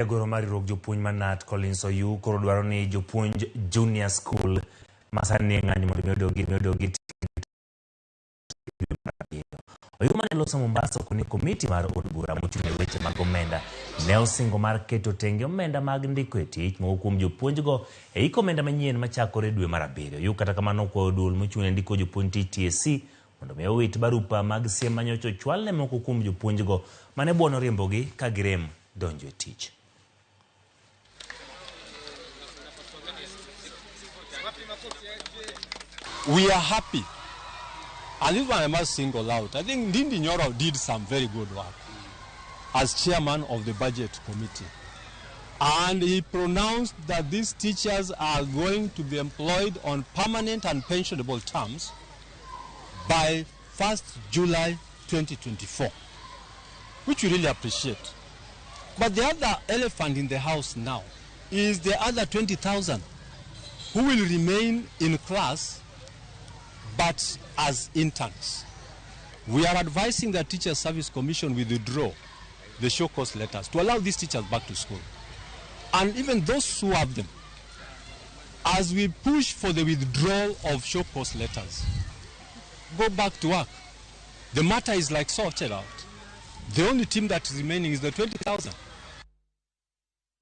Goro mari rok jopuonj manat Collins Oyu koro dwaro ni jopuonj junior school masani ng'anyo mondo miyodogi Oyu mane loso Mombasa kuni komiti mar od bura mochung' weche mag omenda ne osingo mar keto tenge omenda mag ndiko e tich mowuok kuom jopuonjgo e iko omenda manyien machakore dwe mar 7. Oyu kata kamano okwayo duol mochung' ne ndiko jopuonj tich TSC mondo mi owit barupa mag siem manyocha ochwal ne moko kuom jopuonjgo mane buono riembogi ka girem donjo e tich. We are happy. And this one I must single out. I think Ndindi Nyoro did some very good work as chairman of the budget committee. And he pronounced that these teachers are going to be employed on permanent and pensionable terms by 1st July 2024, which we really appreciate. But the other elephant in the house now is the other 20,000 who will remain in class but as interns. We are advising the Teacher Service Commission withdraw the show cause letters to allow these teachers back to school. And even those who have them, as we push for the withdrawal of show cause letters, go back to work. The matter is like sorted out. The only team that is remaining is the 20,000.